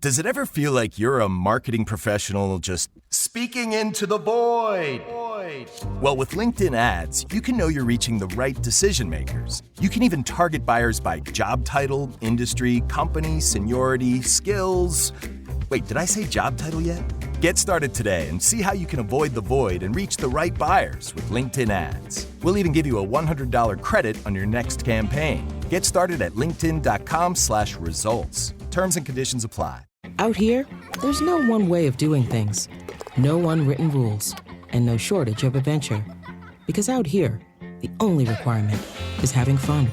Does it ever feel like you're a marketing professional just speaking into the void? Well, with LinkedIn ads, you can know you're reaching the right decision makers. You can even target buyers by job title, industry, company, seniority, skills. Wait, did I say job title yet? Get started today and see how you can avoid the void and reach the right buyers with LinkedIn ads. We'll even give you a $100 credit on your next campaign. Get started at linkedin.com/results. Terms and conditions apply. Out here, there's no one way of doing things. No unwritten rules. And no shortage of adventure. Because out here, the only requirement is having fun.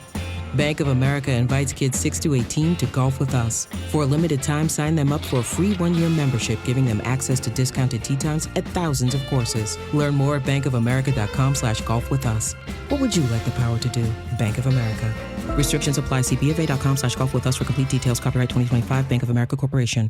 Bank of America invites kids 6 to 18 to golf with us. For a limited time, sign them up for a free one-year membership, giving them access to discounted tee times at thousands of courses. Learn more at bankofamerica.com/golf with us. What would you like the power to do? Bank of America. Restrictions apply. See BofA.com/golf with us for complete details. Copyright 2025 Bank of America Corporation.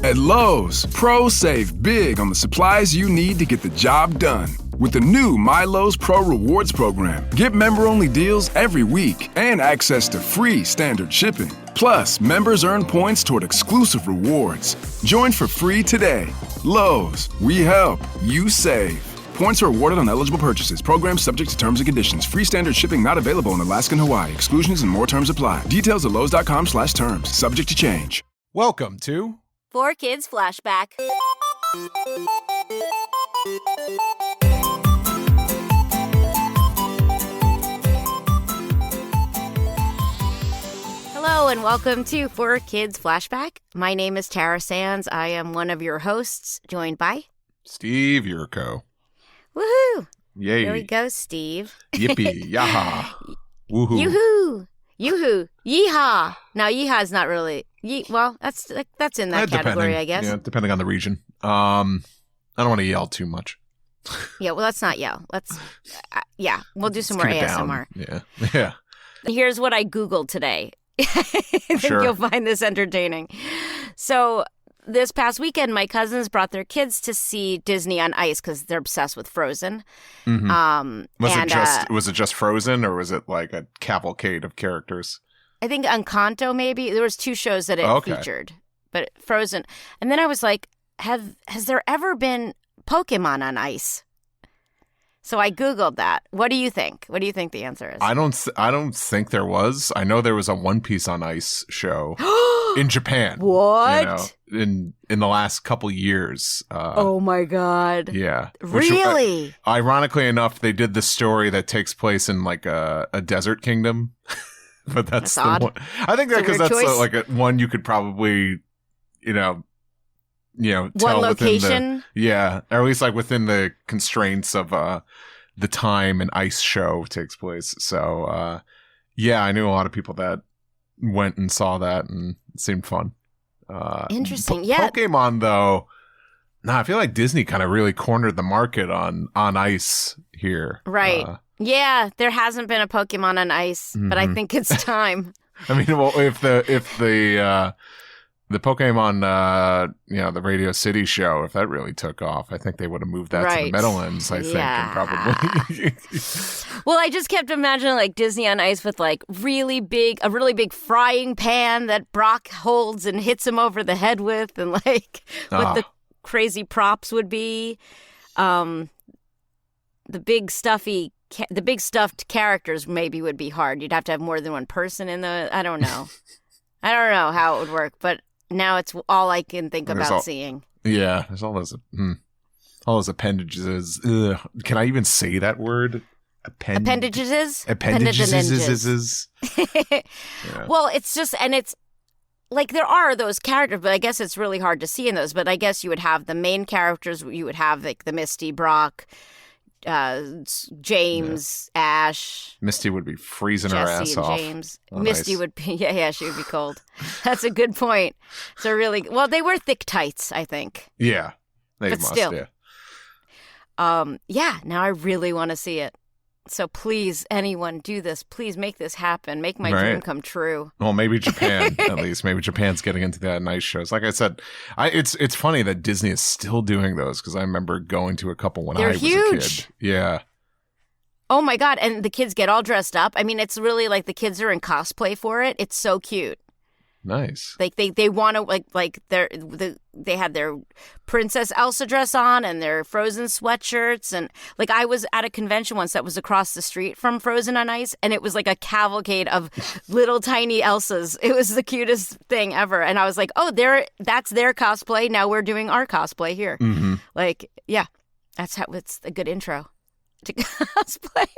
At Lowe's, pros save big on the supplies you need to get the job done. With the new My Lowe's Pro Rewards program, get member-only deals every week and access to free standard shipping. Plus, members earn points toward exclusive rewards. Join for free today. Lowe's, we help, you save. Points are awarded on eligible purchases. Program subject to terms and conditions. Free standard shipping not available in Alaska and Hawaii. Exclusions and more terms apply. Details at lowes.com/terms. Subject to change. Welcome to 4Kids Flashback. Hello and welcome to 4Kids Flashback. My name is Tara Sands. I am one of your hosts, joined by Steve Yurko. Woohoo! Yay. Here we go, Steve. Yippee. Yaha. Woohoo. Yoo-hoo. Yoo-hoo. Yeehaw. Now, yeehaw is not really... well, that's in that category, I guess. Yeah, depending on the region. I don't want to yell too much. Yeah, well, let's not yell. Let's... we'll do some more ASMR. Down. Yeah. Here's what I Googled today. I think Sure. you'll find this entertaining. So this past weekend, my cousins brought their kids to see Disney on Ice because they're obsessed with Frozen. Mm-hmm. Was it just Frozen, or was it like a cavalcade of characters? I think Encanto, maybe. There was 2 shows that it featured, but Frozen. And then I was like, has there ever been Pokémon on Ice? So I Googled that. What do you think? What do you think the answer is? I don't think there was. I know there was a One Piece on Ice show in Japan. What? In the last couple years. Oh my God. Yeah. Really? Ironically enough, they did the story that takes place in like a desert kingdom. But that's the odd. one. I think that because that's like one you could probably, tell one location. Or at least like within the constraints of the time an Ice show takes place. So I knew a lot of people that went and saw that, and it seemed fun. Interesting. Pokemon though, I feel like Disney kind of really cornered the market on Ice here. Right. Yeah, there hasn't been a Pokemon on Ice, but I think it's time. I mean, well, if the Pokemon, the Radio City show, if that really took off, I think they would have moved that to the Meadowlands, I think, and probably. Well, I just kept imagining like Disney on Ice with like a really big frying pan that Brock holds and hits him over the head with, and like what the crazy props would be. The big stuffed characters maybe would be hard. You'd have to have more than one person in the. I don't know. I don't know how it would work, but now it's all I can think about seeing. Yeah, there's all those appendages. Ugh. Can I even say that word? Appendages. Yeah. Well, it's just, and it's like there are those characters, but I guess it's really hard to see in those. But I guess you would have the main characters. You would have like the Misty, Brock, James, Ash. Misty would be freezing Jesse her ass and off. James. Misty would be, she would be cold. That's a good point. So really, well, they wear thick tights, I think. Yeah, they but must. Still. Yeah. Now I really want to see it. So please, anyone, do this. Please make this happen. Make my dream come true. Well, maybe Japan, at least. Maybe Japan's getting into that nice shows. Like I said, it's funny that Disney is still doing those because I remember going to a couple when I was a kid. Yeah. Oh, my God. And the kids get all dressed up. I mean, it's really like the kids are in cosplay for it. It's so cute. Nice. Like they want to they had their Princess Elsa dress on and their Frozen sweatshirts, and like I was at a convention once that was across the street from Frozen on Ice, and it was like a cavalcade of little tiny Elsas. It was the cutest thing ever, and I was like, oh, that's their cosplay. Now we're doing our cosplay here. Mm-hmm. Like, yeah, it's a good intro to cosplay.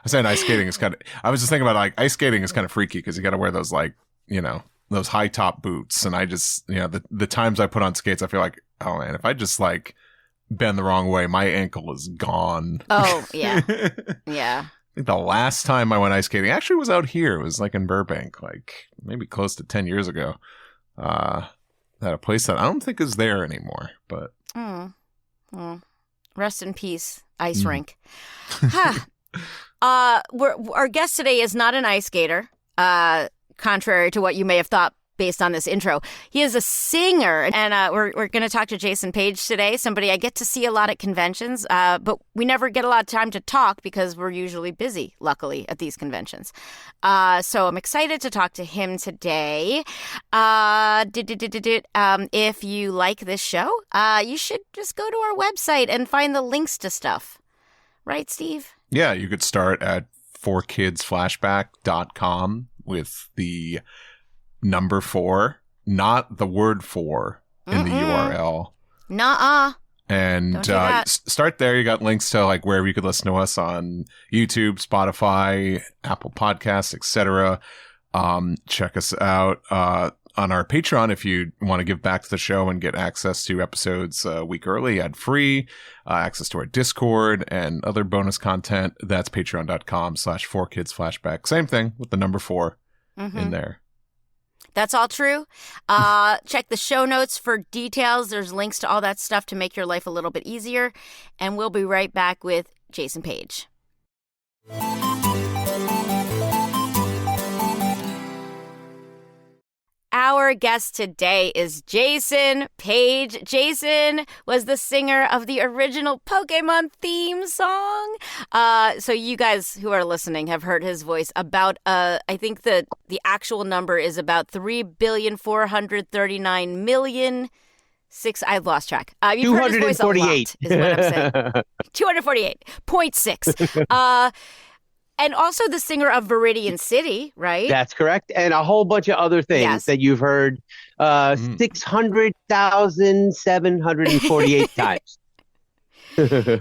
I said ice skating is I was just thinking about like ice skating is kind of freaky because you got to wear those like, those high top boots. And I just, the times I put on skates, I feel like, oh man, if I just like bend the wrong way, my ankle is gone. Oh, yeah. Yeah. I think the last time I went ice skating actually was out here. It was like in Burbank, like maybe close to 10 years ago. At a place that I don't think is there anymore, but. Well, rest in peace, ice rink. Huh. Our guest today is not an ice skater, contrary to what you may have thought based on this intro. He is a singer, and we're going to talk to Jason Paige today, somebody I get to see a lot at conventions, but we never get a lot of time to talk because we're usually busy, luckily, at these conventions. So I'm excited to talk to him today. If you like this show, you should just go to our website and find the links to stuff. Right, Steve? Yeah, you could start at 4kidsflashback.com with the number 4, not the word 4 in the URL. Nuh-uh. And start there. You got links to like wherever you could listen to us on YouTube, Spotify, Apple Podcasts, etc. Check us out on our Patreon if you want to give back to the show and get access to episodes a week early, ad-free, access to our Discord and other bonus content. That's patreon.com/4kidsflashback. Same thing with the number 4 in there. That's all true. Check the show notes for details. There's links to all that stuff to make your life a little bit easier. And we'll be right back with Jason Paige. Our guest today is Jason Paige. Jason was the singer of the original Pokémon theme song. So you guys who are listening have heard his voice about, I think the actual number is about 3,439,000,000. I've lost track. You've heard his voice a lot, is what I'm saying. 248.6. And also the singer of Viridian City, right? That's correct. And a whole bunch of other things that you've heard 600,748 times.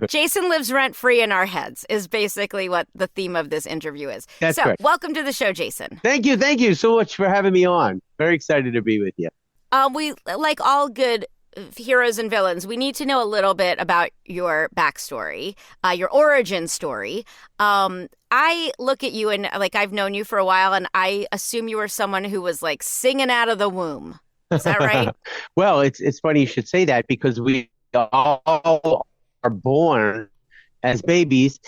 Jason lives rent-free in our heads is basically what the theme of this interview is. That's correct. Welcome to the show, Jason. Thank you. Thank you so much for having me on. Very excited to be with you. We, like all good heroes and villains, we need to know a little bit about your backstory, your origin story. I look at you and like I've known you for a while, and I assume you were someone who was like singing out of the womb. Is that right? Well, it's funny you should say that because we all are born as babies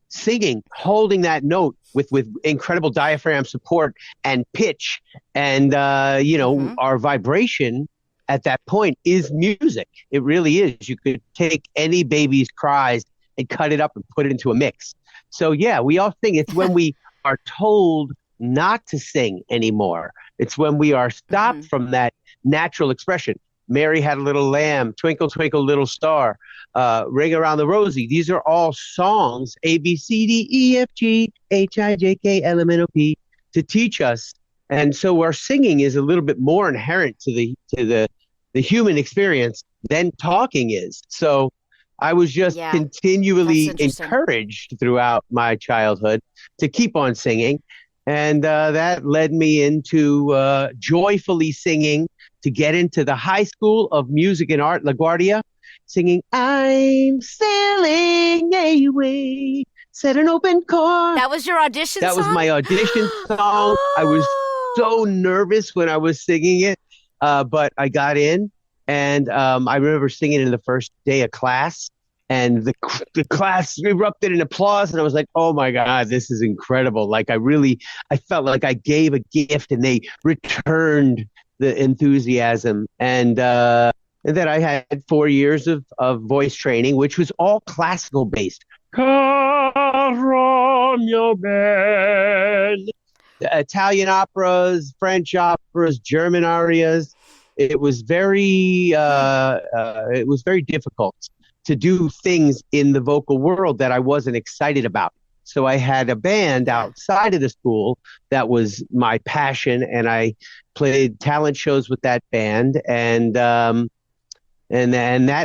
singing, holding that note with incredible diaphragm support and pitch, and our vibration at that point is music. It really is. You could take any baby's cries and cut it up and put it into a mix. So yeah, we all sing. It's when we are told not to sing anymore. It's when we are stopped from that natural expression. Mary Had a Little Lamb, Twinkle, Twinkle, Little Star, Ring Around the Rosie. These are all songs, A, B, C, D, E, F, G, H, I, J, K, L, M, N, O, P, to teach us. And so our singing is a little bit more inherent to the human experience than talking is. So I was just continually encouraged throughout my childhood to keep on singing. And that led me into joyfully singing to get into the High School of Music and Art, LaGuardia, singing, I'm sailing away, set an open car. That was your audition song? That was my audition song. I was so nervous when I was singing it, but I got in. And I remember singing in the first day of class, and the class erupted in applause, and I was like, oh my God, this is incredible. Like I felt like I gave a gift and they returned the enthusiasm. And then I had 4 years of voice training, which was all classical based. Come from your bed. Italian operas, French operas, German arias. It was very difficult to do things in the vocal world that I wasn't excited about. So I had a band outside of the school that was my passion, and I played talent shows with that band, and that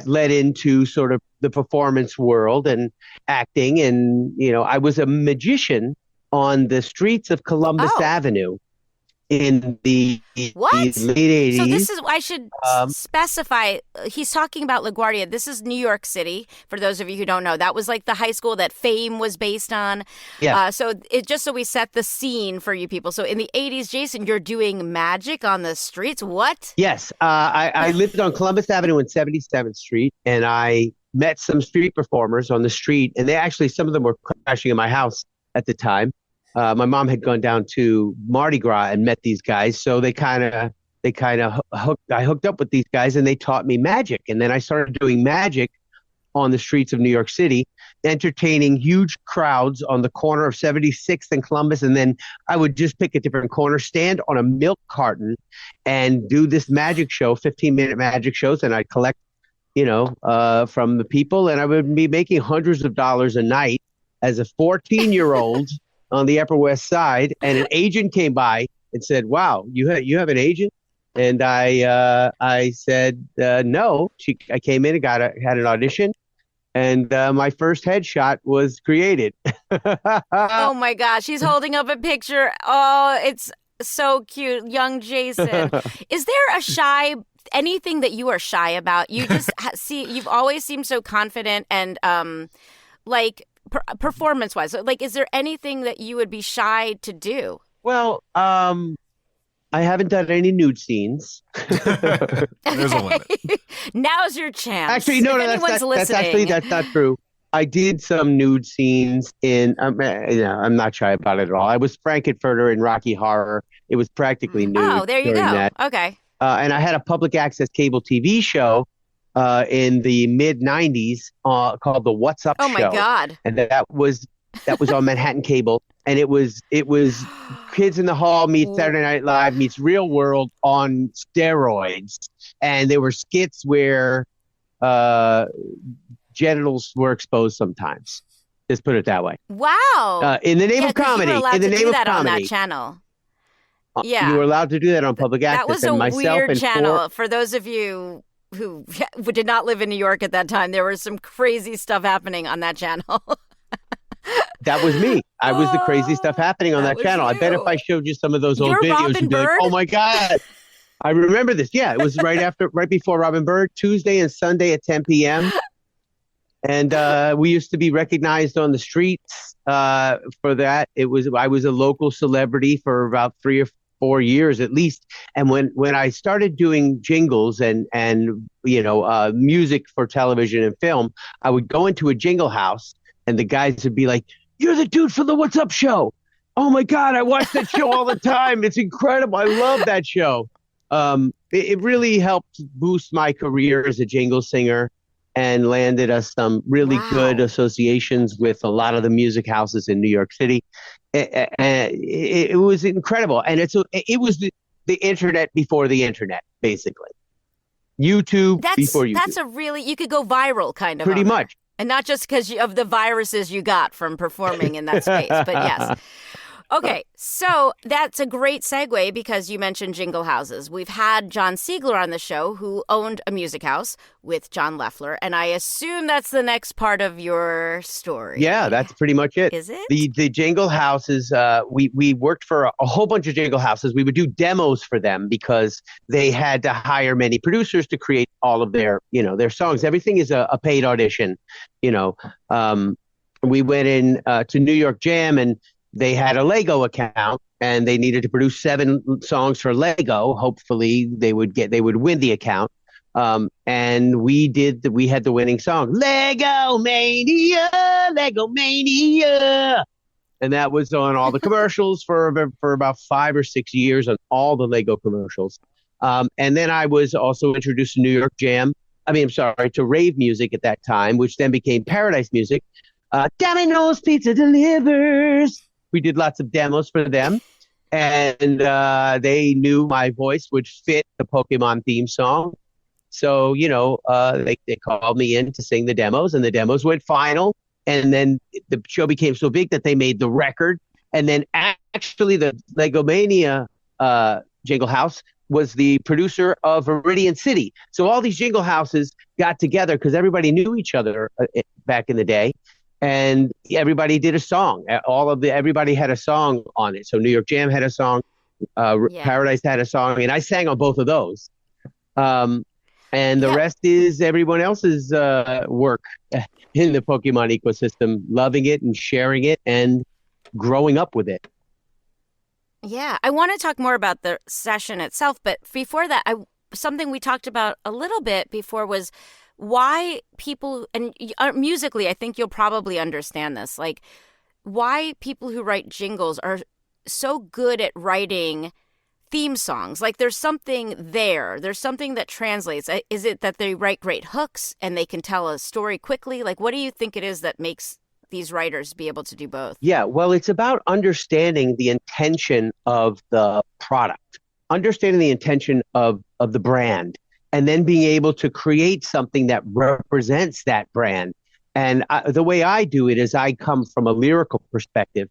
led into sort of the performance world and acting. And I was a magician on the streets of Columbus Avenue in the late 80s. So this is, I should specify, he's talking about LaGuardia. This is New York City, for those of you who don't know. That was like the high school that Fame was based on. Yeah. So we set the scene for you people. So in the 80s, Jason, you're doing magic on the streets? What? Yes. I lived on Columbus Avenue and 77th Street, and I met some street performers on the street, and some of them were crashing in my house at the time. My mom had gone down to Mardi Gras and met these guys, so I hooked up with these guys, and they taught me magic. And then I started doing magic on the streets of New York City, entertaining huge crowds on the corner of 76th and Columbus. And then I would just pick a different corner, stand on a milk carton, and do this magic show, 15-minute magic shows, and I'd collect, from the people, and I would be making hundreds of dollars a night as a 14-year-old. On the Upper West Side, and an agent came by and said, "Wow, you have an agent?" And I said, "No." I came in and had an audition, and my first headshot was created. Oh my gosh, he's holding up a picture. Oh, it's so cute, young Jason. Is there anything that you are shy about? You just you've always seemed so confident and performance-wise, is there anything that you would be shy to do? Well, I haven't done any nude scenes. There's a limit. Now's your chance. Actually, no, that's not true. I did some nude scenes in. I'm not shy about it at all. I was Frankenfurter in Rocky Horror. It was practically nude. Oh, there you go. That. Okay. And I had a public access cable TV show in the mid 90s called the What's Up Show. Oh my God. And that was on Manhattan Cable. And it was Kids in the Hall meets Saturday Night Live meets Real World on steroids. And there were skits where genitals were exposed sometimes. Just put it that way. Wow. In the name of comedy. You were allowed in the to name do that of comedy. on that channel. Yeah. You were allowed to do that on public access. That was and a myself weird and channel. For those of you who did not live in New York at that time, there was some crazy stuff happening on that channel. That was me. I was the crazy stuff happening on that channel. You. I bet if I showed you some of those old You're videos, Robin you'd be like, Bird? "Oh my God, I remember this." Yeah, it was right before Robin Bird, Tuesday and Sunday at 10 p.m. And we used to be recognized on the streets for that. I was a local celebrity for about 3 or 4 years at least. And when I started doing jingles and music for television and film, I would go into a jingle house and the guys would be like, "You're the dude from the What's Up Show. Oh my God, I watch that show all the time. It's incredible. I love that show." It really helped boost my career as a jingle singer and landed us some really good associations with a lot of the music houses in New York City. It was incredible. And it was the internet before the internet, basically. YouTube before YouTube. That's you could go viral kind of. Pretty much. And not just because of the viruses you got from performing in that space, but yes. Okay, so that's a great segue because you mentioned jingle houses. We've had John Siegler on the show who owned a music house with John Loeffler, and I assume that's the next part of your story. Yeah, that's pretty much it. Is it? The jingle houses, we worked for a whole bunch of jingle houses. We would do demos for them because they had to hire many producers to create all of their songs. Everything is a paid audition, We went in to New York Jam and they had a Lego account and they needed to produce 7 songs for Lego. Hopefully they would win the account. And we had the winning song, Lego Mania. And that was on all the commercials for about 5 or 6 years on all the Lego commercials. And then I was also introduced to New York Jam. To rave music at that time, which then became Paradise Music. Domino's Pizza delivers. We did lots of demos for them. and they knew my voice would fit the Pokemon theme song. So, they called me in to sing the demos, and the demos went final. And then the show became so big that they made the record. And then actually the Legomania Jingle House was the producer of Viridian City. So all these jingle houses got together because everybody knew each other back in the day. And everybody did a song. Everybody had a song on it. So New York Jam had a song. Paradise had a song. And I sang on both of those. And the rest is everyone else's work in the Pokemon ecosystem, loving it and sharing it and growing up with it. Yeah, I want to talk more about the session itself, but before that, something we talked about a little bit before was why people, and musically, I think you'll probably understand this, like why people who write jingles are so good at writing theme songs. Like there's something there. There's something that translates. Is it that they write great hooks and they can tell a story quickly? Like what do you think it is that makes these writers be able to do both? Yeah, well, it's about understanding the intention of the product, understanding the intention of the brand, and then being able to create something that represents that brand. And the way I do it is I come from a lyrical perspective.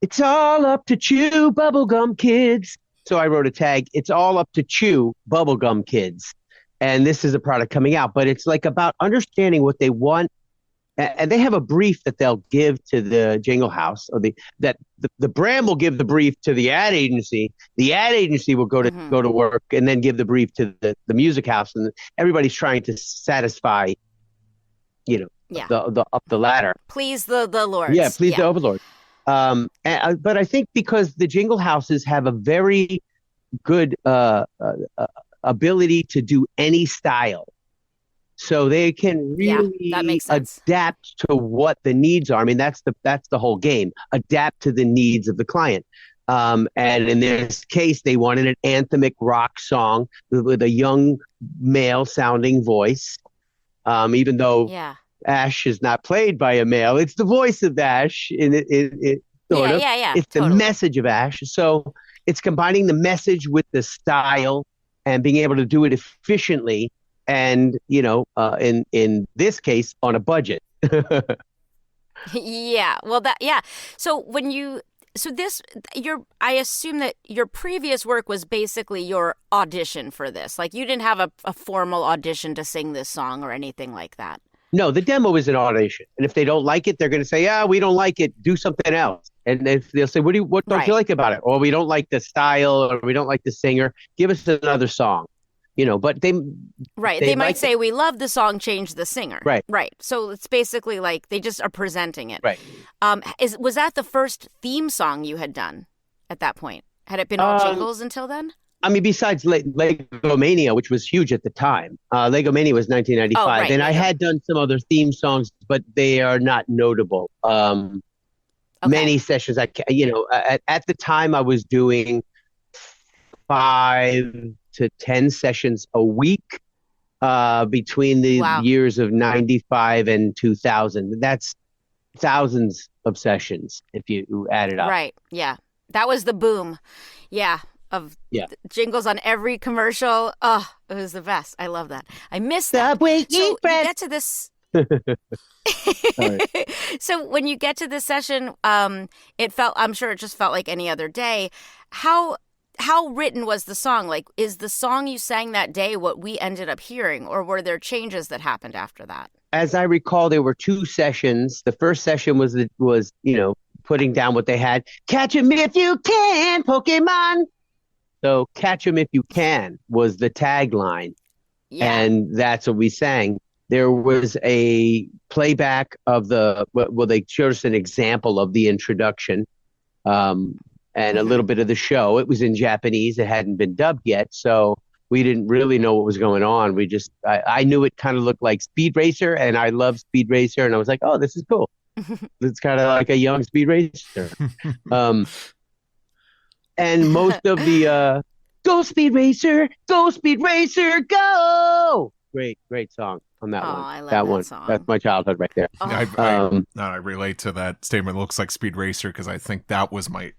It's all up to chew bubblegum kids. So I wrote a tag, it's all up to chew bubblegum kids. And this is a product coming out, but it's like about understanding what they want. And they have a brief that they'll give to the jingle house, or the brand will give the brief to the ad agency. The ad agency will go to work and then give the brief to the music house. And everybody's trying to satisfy, the up the ladder. Please the Lord. Yeah, please the overlord. But I think because the jingle houses have a very good ability to do any style, so they can really that makes sense. Adapt to what the needs are. I mean, that's the whole game. Adapt to the needs of the client. And in this case, they wanted an anthemic rock song with a young male sounding voice, even though. Yeah. Ash is not played by a male. It's the voice of Ash. It's the message of Ash. So it's combining the message with the style and being able to do it efficiently. And, in this case, on a budget. Yeah. Well, So I assume that your previous work was basically your audition for this. Like you didn't have a formal audition to sing this song or anything like that. No, the demo is an audition. And if they don't like it, they're going to say, we don't like it. Do something else. And if they'll say, what don't you like about it? Or we don't like the style, or we don't like the singer. Give us another song. But they might say, we love the song, change the singer. Right. So it's basically like they just are presenting it. Right. Was that the first theme song you had done at that point? Had it been all jingles until then? I mean, besides Legomania, which was huge at the time. Legomania was 1995. And I had done some other theme songs, but they are not notable. Many sessions, at the time I was doing 5 to 10 sessions a week between the years of 95 and 2000. That's thousands of sessions if you add it up. Right. Yeah. That was the boom. Yeah. Of jingles on every commercial. Oh, it was the best. I love that. I miss that. Subway, so you get to this. So when you get to this session, I'm sure it just felt like any other day. How written was the song? Like, is the song you sang that day what we ended up hearing, or were there changes that happened after that? As I recall, there were 2 sessions. The first session was putting down what they had. Catch 'em if you can, Pokemon. So catch 'em if you can was the tagline. Yeah. And that's what we sang. There was a playback of they showed us an example of the introduction and a little bit of the show. It was in Japanese. It hadn't been dubbed yet. So we didn't really know what was going on. I knew it kind of looked like Speed Racer, and I love Speed Racer. And I was like, oh, this is cool. It's kind of like a young Speed Racer. And most of the go Speed Racer, go! Great song. on that one. I love that that one. song. That's my childhood right there. I relate to that statement. It looks like Speed Racer because I think that was my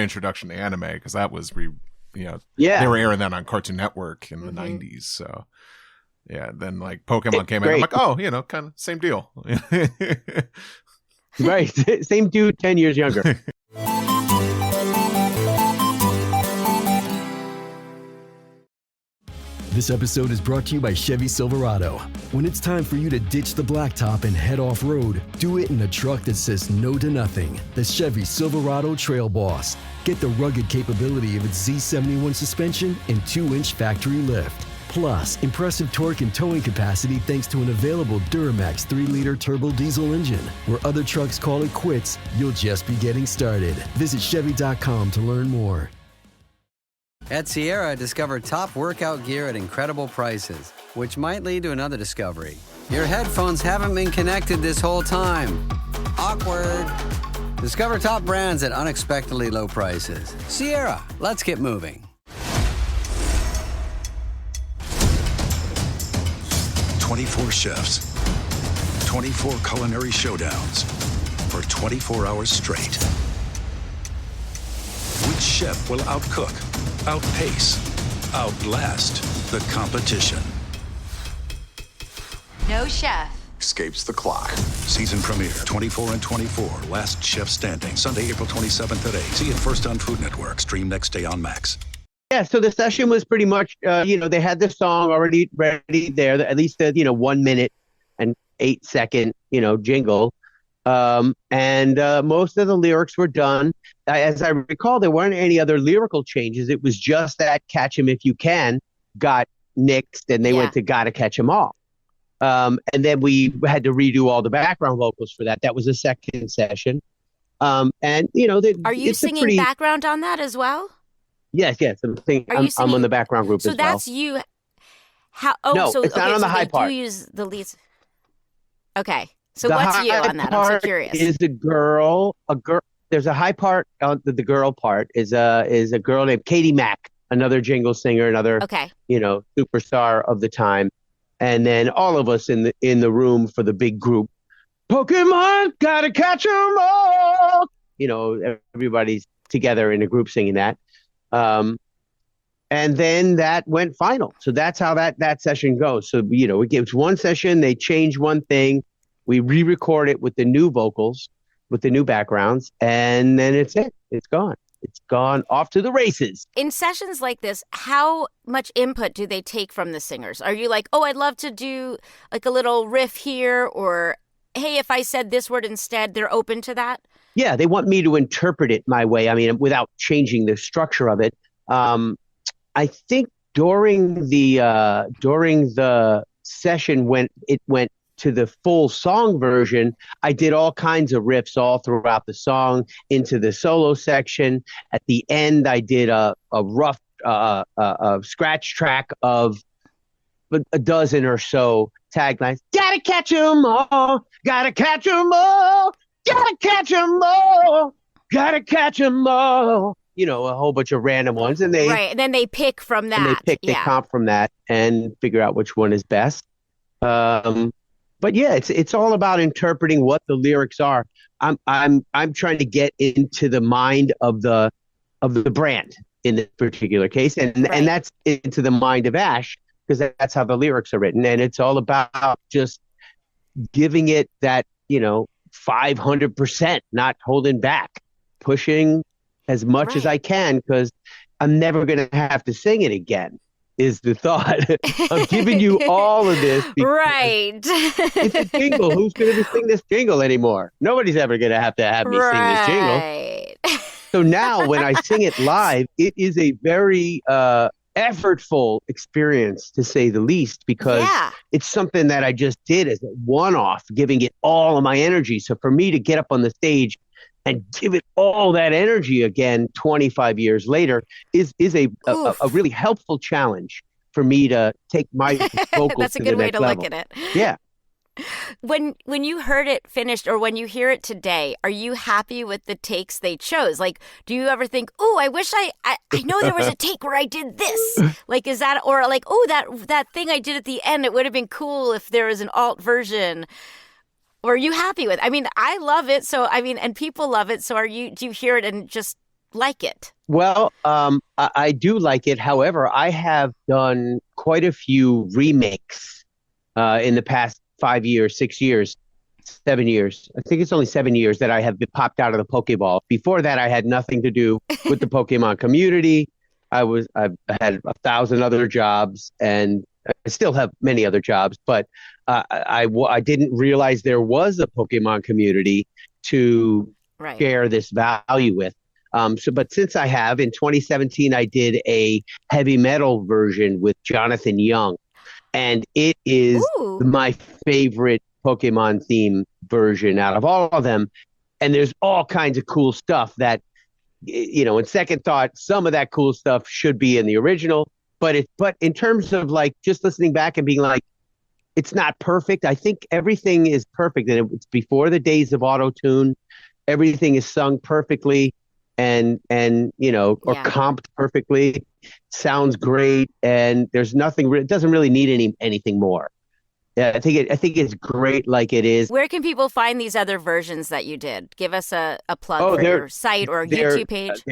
introduction to anime because that was they were airing that on Cartoon Network in the 90s. So yeah, then like Pokemon came out. I'm like, oh, kind of same deal. Right, same dude, 10 years younger. This episode is brought to you by Chevy Silverado. When it's time for you to ditch the blacktop and head off-road, do it in a truck that says no to nothing. The Chevy Silverado Trail Boss. Get the rugged capability of its Z71 suspension and 2-inch factory lift. Plus, impressive torque and towing capacity thanks to an available Duramax 3-liter turbo diesel engine. Where other trucks call it quits, you'll just be getting started. Visit Chevy.com to learn more. At Sierra, discover top workout gear at incredible prices, which might lead to another discovery. Your headphones haven't been connected this whole time. Awkward. Discover top brands at unexpectedly low prices. Sierra, let's get moving. 24 chefs, 24 culinary showdowns for 24 hours straight. Which chef will outcook, outpace, outlast the competition? No chef Escapes the clock. Season premiere, 24 and 24, Last Chef Standing, Sunday, April 27th at 8. See it first on Food Network. Stream next day on Max. Yeah, so the session was pretty much, they had the song already ready there, at least the, 1 minute and 8 second, jingle. And most of the lyrics were done. As I recall, there weren't any other lyrical changes. It was just that Catch 'Em If You Can got nixed and they went to Gotta Catch 'Em All. And then we had to redo all the background vocals for that. That was the second session. And, are you singing background on that as well? Yes. I'm on the background group as well. So that's you. No, it's not on the high part. Do use the leads. Okay. So what's you on that? I'm so curious. Is the girl a girl? There's a high part. The girl part is a girl named Katie Mack, another jingle singer, another superstar of the time, and then all of us in the room for the big group. Pokemon, gotta catch 'em all. Everybody's together in a group singing that. And then that went final. So that's how that session goes. So, it gives one session, they change one thing, we re-record it with the new vocals, with the new backgrounds, and then it's it. It's gone. It's gone off to the races. In sessions like this, how much input do they take from the singers? Are you like, oh, I'd love to do like a little riff here, or hey, if I said this word instead, they're open to that? Yeah, they want me to interpret it my way. I mean, without changing the structure of it. I think during the session when it went to the full song version, I did all kinds of riffs all throughout the song into the solo section. At the end, I did a rough scratch track of a dozen or so taglines. Gotta catch 'em all, gotta catch 'em all, gotta catch 'em all, gotta catch 'em all. A whole bunch of random ones, and and then they pick from that. They comp from that and figure out which one is best. But yeah, it's all about interpreting what the lyrics are. I'm trying to get into the mind of the brand in this particular case, and that's into the mind of Ash, because that's how the lyrics are written, and it's all about just giving it that 500%, not holding back, pushing as much as I can, because I'm never going to have to sing it again, is the thought. I'm giving you all of this. Right. It's a jingle. Who's going to sing this jingle anymore? Nobody's ever going to have me sing this jingle. So now when I sing it live, it is a very effortful experience, to say the least, because it's something that I just did as a one-off, giving it all of my energy. So for me to get up on the stage and give it all that energy again 25 years later is a really helpful challenge for me to take my vocals That's a to good the way next to level. look at it. Yeah. When you heard it finished or when you hear it today, are you happy with the takes they chose? Like, do you ever think, oh, I wish I know there was a take where I did this? Like, is that, or like, oh, that thing I did at the end, it would have been cool if there was an alt version. Or are you happy with it? I mean, I love it. So, I mean, and people love it. So do you hear it and just like it? Well, I do like it. However, I have done quite a few remakes in the past 5 years, 6 years, 7 years. I think it's only 7 years that I have been popped out of the Pokeball. Before that, I had nothing to do with the Pokemon community. I've had 1,000 other jobs, and I still have many other jobs, but I didn't realize there was a Pokemon community to share this value with. But since I have, in 2017, I did a heavy metal version with Jonathan Young, and it is my favorite Pokemon theme version out of all of them. And there's all kinds of cool stuff that, you know, in second thought, some of that cool stuff should be in the original. But in terms of like just listening back and being like, it's not perfect. I think everything is perfect, and it's before the days of auto-tune. Everything is sung perfectly. And you know, or comped perfectly, sounds great, and there's nothing. It doesn't really need anything more. Yeah, I think it's great like it is. Where can people find these other versions that you did? Give us a plug for your site or YouTube page.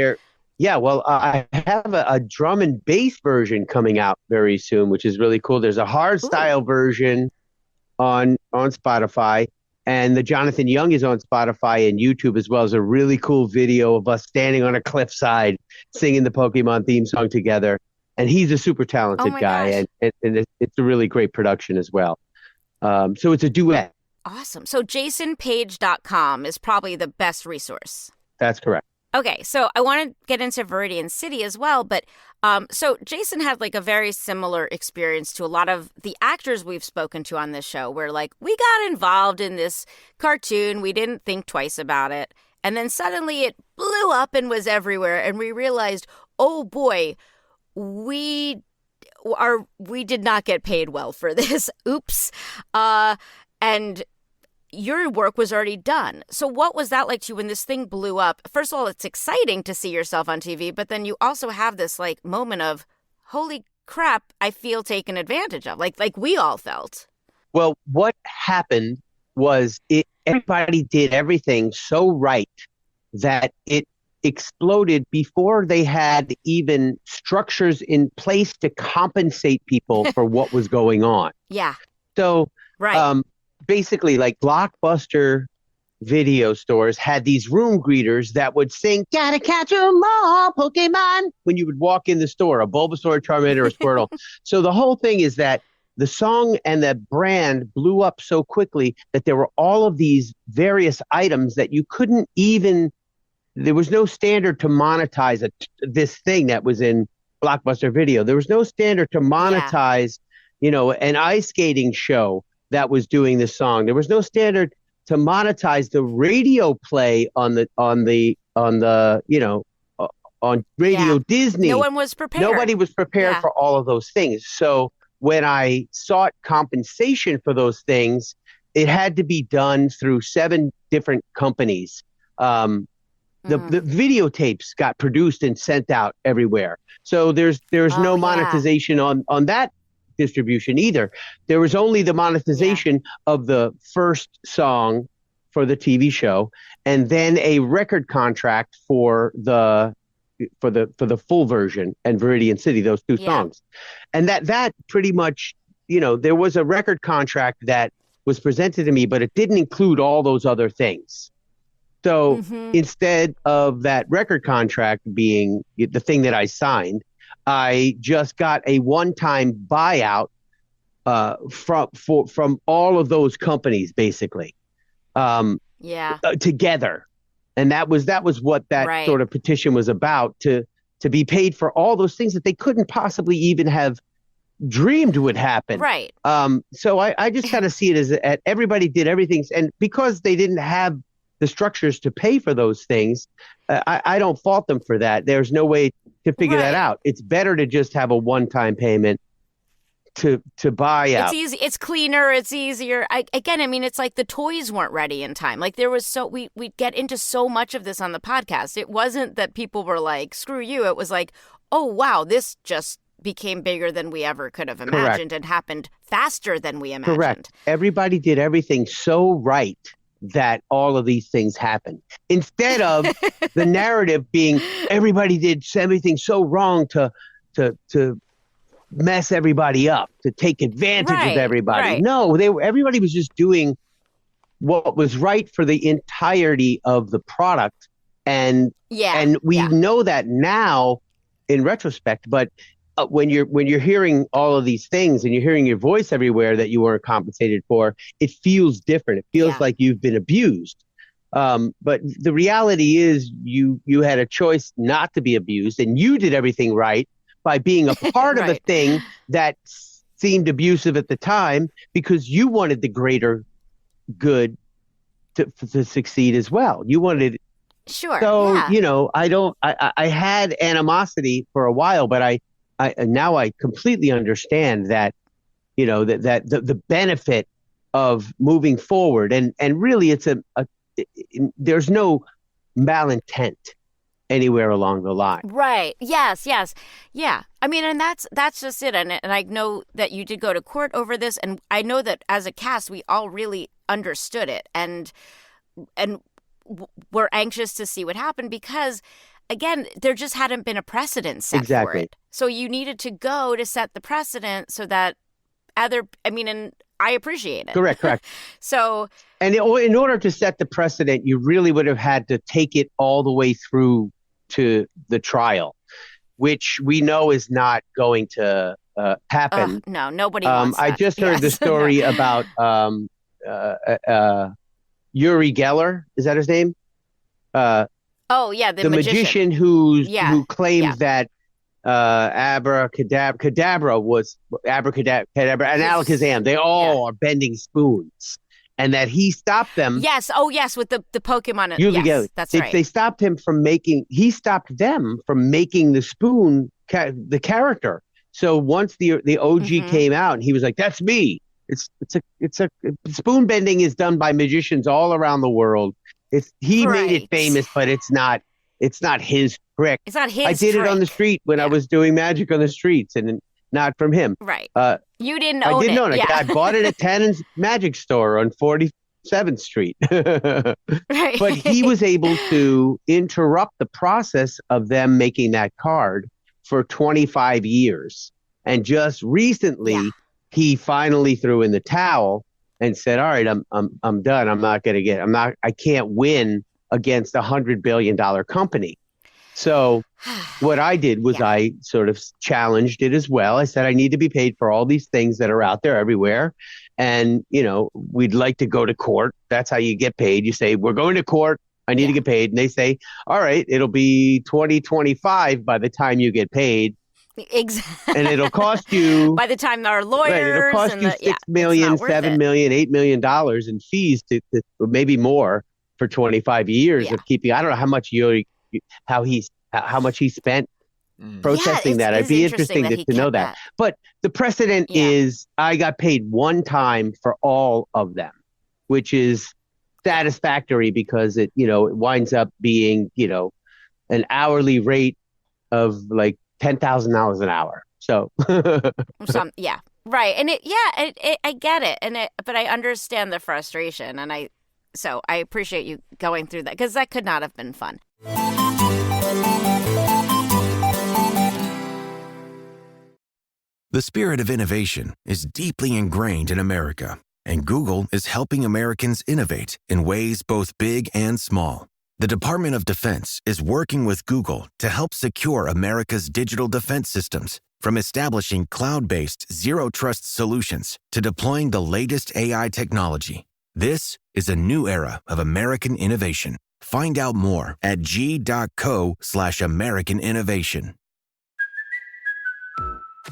Yeah, well, I have a drum and bass version coming out very soon, which is really cool. There's a hard style version on Spotify. And the Jonathan Young is on Spotify and YouTube as well as a really cool video of us standing on a cliffside singing the Pokemon theme song together. And he's a super talented guy, and it's a really great production as well. So it's a duet. Awesome. So jasonpaige.com is probably the best resource. That's correct. Okay, so I want to get into Viridian City as well, but so Jason had like a very similar experience to a lot of the actors we've spoken to on this show, where like we got involved in this cartoon, we didn't think twice about it, and then suddenly it blew up and was everywhere, and we realized, oh boy, we did not get paid well for this. Oops, and your work was already done. So what was that like to you when this thing blew up? First of all, it's exciting to see yourself on TV, but then you also have this like moment of, holy crap, I feel taken advantage of, like we all felt. Well, what happened was everybody did everything so right that it exploded before they had even structures in place to compensate people for what was going on. Yeah. So, basically, like Blockbuster video stores had these room greeters that would sing, "Gotta catch 'em all, Pokemon," when you would walk in the store, a Bulbasaur, a Charmander, a Squirtle. So the whole thing is that the song and the brand blew up so quickly that there were all of these various items that you couldn't even, there was no standard to monetize this thing that was in Blockbuster video. There was no standard to monetize, you know, an ice skating show that was doing this song. There was no standard to monetize the radio play on Radio Disney. No one was prepared. Nobody was prepared for all of those things. So when I sought compensation for those things, it had to be done through 7 different companies. The videotapes got produced and sent out everywhere. So there's no monetization on that distribution either. There was only the monetization of the first song for the TV show, and then a record contract for the full version and Viridian City, those 2 songs. And that pretty much, you know, there was a record contract that was presented to me, but it didn't include all those other things. So instead of that record contract being the thing that I signed, I just got a one-time buyout from all of those companies, basically, together, and that was what that sort of petition was about, to be paid for all those things that they couldn't possibly even have dreamed would happen. Right. So I just kind of see it as everybody did everything, and because they didn't have the structures to pay for those things, I don't fault them for that. There's no way to figure that out. It's better to just have a one-time payment to buy out. It's easy. It's cleaner. It's easier. I mean, it's like the toys weren't ready in time. Like there was we get into so much of this on the podcast. It wasn't that people were like, screw you. It was like, oh, wow, this just became bigger than we ever could have imagined. And happened faster than we imagined. Correct. Everybody did everything so right that all of these things happened. Instead of the narrative being everybody did everything so wrong to mess everybody up, to take advantage of everybody. Right. No, everybody was just doing what was right for the entirety of the product. And we know that now in retrospect, but when you're hearing all of these things and you're hearing your voice everywhere that you weren't compensated for, it feels different. It feels like you've been abused. But the reality is you had a choice not to be abused, and you did everything right by being a part of a thing that seemed abusive at the time because you wanted the greater good to succeed as well. You wanted. Sure. So, I had animosity for a while, but I now I completely understand that, that the benefit of moving forward and really it's there's no malintent anywhere along the line. Right. Yes. Yeah. I mean, and that's just it. And I know that you did go to court over this. And I know that as a cast, we all really understood it. And we're anxious to see what happened because, again, there just hadn't been a precedent set for it. So you needed to go to set the precedent so that and I appreciate it. Correct. So. And in order to set the precedent, you really would have had to take it all the way through to the trial, which we know is not going to happen. No, nobody wants that. I just heard the story about Uri Geller. Is that his name? The magician who claims that abracadabra and Alakazam, they all are bending spoons. And that he stopped them. Yes. Oh, yes. With the Pokémon. Yes, that's right. They stopped him from he stopped them from making the spoon, the character. So once the OG came out and he was like, that's me. It's a spoon bending is done by magicians all around the world. He made it famous, but it's not his trick. It's not his I did trick. it on the street when I was doing magic on the streets and not from him. Right. You didn't own it. I didn't own it. I bought it at Tannen's Magic Store on 47th Street. Right. But he was able to interrupt the process of them making that card for 25 years. And just recently, he finally threw in the towel and said, all right, I'm done. I can't win against $100 billion company. So what I did was I sort of challenged it as well. I said, I need to be paid for all these things that are out there everywhere. And, we'd like to go to court. That's how you get paid. You say, we're going to court. I need to get paid. And they say, all right, it'll be 2025 by the time you get paid. Exactly. And it'll cost you. By the time our lawyers. It'll cost you $6 million, $7 million, $8 million in fees to maybe more for 25 years of keeping. I don't know how much how much he spent protesting that. It'd be interesting to know that. But the precedent is I got paid one time for all of them, which is satisfactory because it winds up being, an hourly rate of like $10,000 an hour. So right. And I get it. But I understand the frustration so I appreciate you going through that because that could not have been fun. The spirit of innovation is deeply ingrained in America, and Google is helping Americans innovate in ways both big and small. The Department of Defense is working with Google to help secure America's digital defense systems, from establishing cloud-based zero-trust solutions to deploying the latest AI technology. This is a new era of American innovation. Find out more at g.co/American innovation.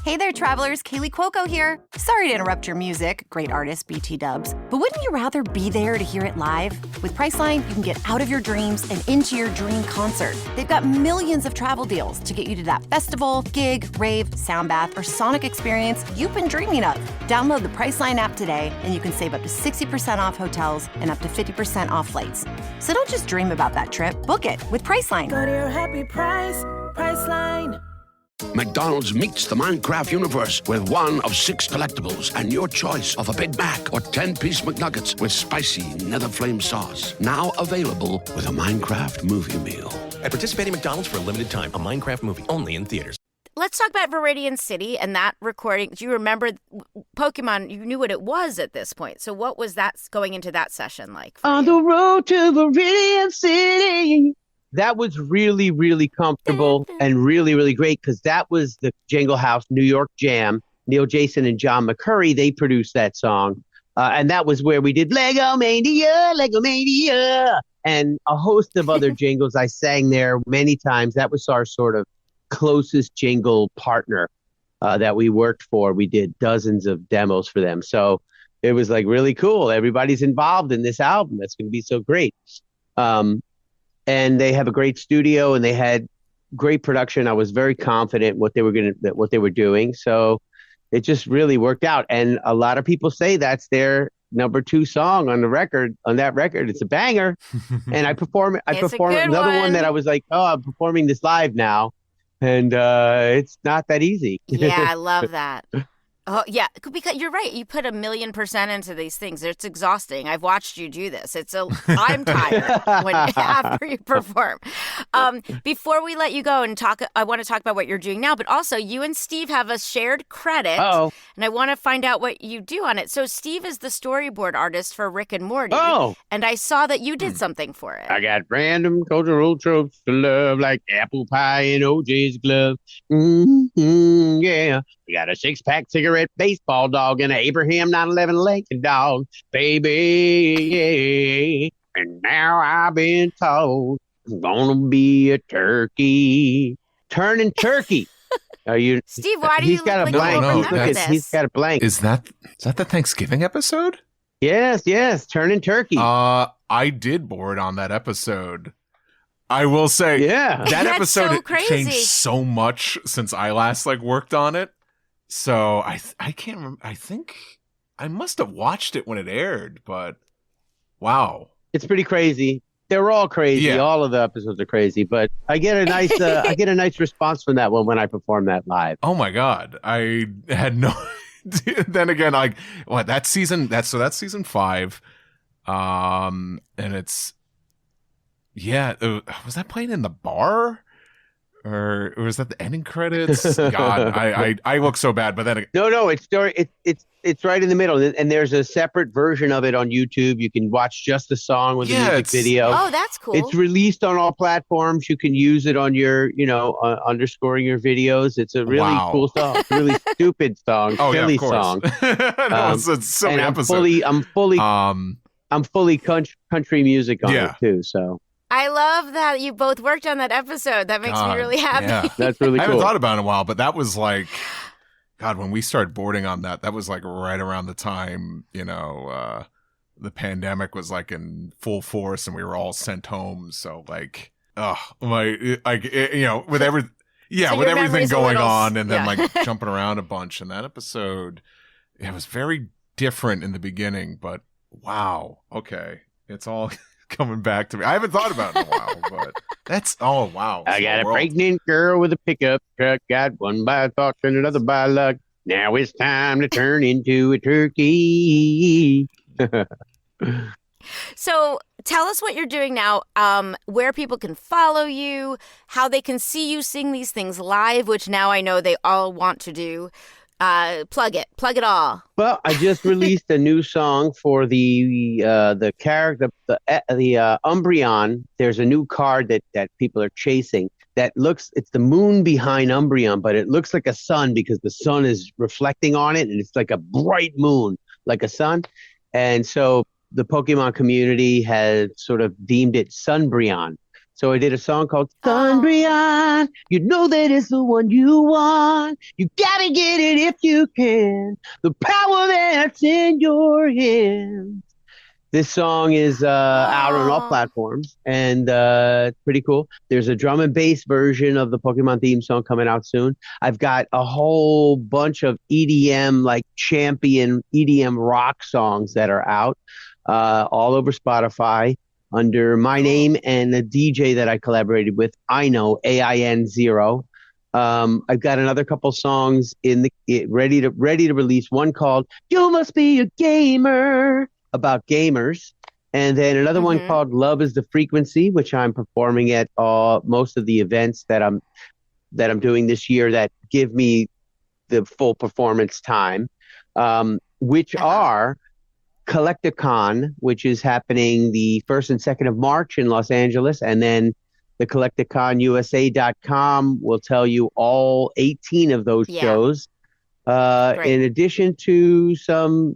Hey there, travelers. Kaylee Cuoco here. Sorry to interrupt your music, great artist BT Dubs, but wouldn't you rather be there to hear it live? With Priceline, you can get out of your dreams and into your dream concert. They've got millions of travel deals to get you to that festival, gig, rave, sound bath, or sonic experience you've been dreaming of. Download the Priceline app today, and you can save up to 60% off hotels and up to 50% off flights. So don't just dream about that trip. Book it with Priceline. Go to your happy price, Priceline. McDonald's meets the Minecraft universe with one of 6 collectibles and your choice of a Big Mac or 10-piece McNuggets with spicy Nether Flame sauce. Now available with a Minecraft movie meal. At participating McDonald's for a limited time, a Minecraft movie only in theaters. Let's talk about Viridian City and that recording. Do you remember Pokemon? You knew what it was at this point. So what was that going into that session like? On the road to Viridian City. That was really, really comfortable and really, really great because that was the Jingle House New York Jam. Neil Jason and John McCurry, they produced that song. And that was where we did Lego Mania, and a host of other jingles. I sang there many times. That was our sort of closest jingle partner that we worked for. We did dozens of demos for them. So it was like really cool. Everybody's involved in this album. That's going to be so great. And they have a great studio and they had great production. I was very confident what they were doing. So it just really worked out. And a lot of people say that's their number 2 song on that record. It's a banger. And I perform another one that I was like, oh, I'm performing this live now. And it's not that easy. Yeah, I love that. Oh, yeah, because you're right. You put 1,000,000% into these things. It's exhausting. I've watched you do this. I'm tired after you perform. Before we let you go and talk, I want to talk about what you're doing now, but also you and Steve have a shared credit. Uh-oh. And I want to find out what you do on it. So Steve is the storyboard artist for Rick and Morty. Oh. And I saw that you did something for it. I got random cultural tropes to love, like apple pie and OJ's glove. Mm-hmm, yeah. We got a 6-pack cigarette baseball dog and an Abraham 911 Lincoln dog, baby. And now I've been told I'm gonna be a turkey. Turning turkey. Are you, Steve? Why do you? He's got a blank. He's got a blank. Is that the Thanksgiving episode? Yes. Turning turkey. I did board on that episode. I will say, yeah, that episode so crazy. Changed so much since I last worked on it. So I can't remember. I think I must have watched it when it aired, but wow, it's pretty crazy. They're all crazy. Yeah. All of the episodes are crazy, but I get a nice response from that one when I perform that live. Oh my God, I had no. Then again, that's season 5, and it's was that playing in the bar? Or was that the ending credits? God, I look so bad. But then no, it's right in the middle, and there's a separate version of it on YouTube. You can watch just the song with the music video. Oh, that's cool. It's released on all platforms. You can use it on your, underscoring your videos. It's a really cool song. It's a really stupid song, silly song. No, it's a silly episode. I'm fully country music on it too. So. I love that you both worked on that episode. That makes me really happy. Yeah. That's really cool. I haven't thought about it in a while, but that was when we started boarding on that was right around the time, the pandemic was in full force and we were all sent home. So with everything going on and then jumping around a bunch. And that episode, it was very different in the beginning, but wow. Okay. It's all coming back to me. I haven't thought about it in a while, but wow. I got a pregnant girl with a pickup truck, got one by thought and another by luck. Now it's time to turn into a turkey. So tell us what you're doing now, where people can follow you, how they can see you sing these things live, which now I know they all want to do. Plug it all. Well, I just released a new song for the character, the Umbreon. There's a new card that people are chasing it's the moon behind Umbreon, but it looks like a sun because the sun is reflecting on it and it's like a bright moon, like a sun. And so the Pokemon community has sort of deemed it Sunbreon. So I did a song called Sunbreon. find. You know that it's the one you want. You gotta get it if you can. The power that's in your hands. This song is out on all platforms, and it's pretty cool. There's a drum and bass version of the Pokemon theme song coming out soon. I've got a whole bunch of EDM, like champion EDM rock songs that are out all over Spotify under my name and the DJ that I collaborated with, AIN0. I've got another couple songs ready to release. One called "You Must Be a Gamer," about gamers, and then another one called "Love Is the Frequency," which I'm performing at most of the events that I'm doing this year that give me the full performance time, which are Collecticon, which is happening the 1st and 2nd of March in Los Angeles, and then the CollecticonUSA.com will tell you all 18 of those shows. In addition to some,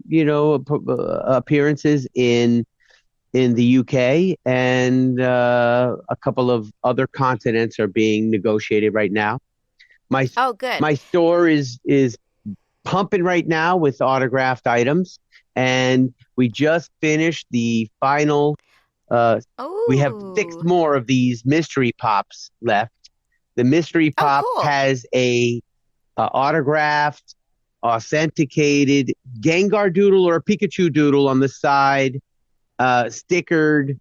appearances in the UK, and a couple of other continents are being negotiated right now. My store is pumping right now with autographed items, and we just finished the final. We have 6 more of these mystery pops left. The mystery pop has a autographed, authenticated Gengar doodle or a Pikachu doodle on the side, stickered,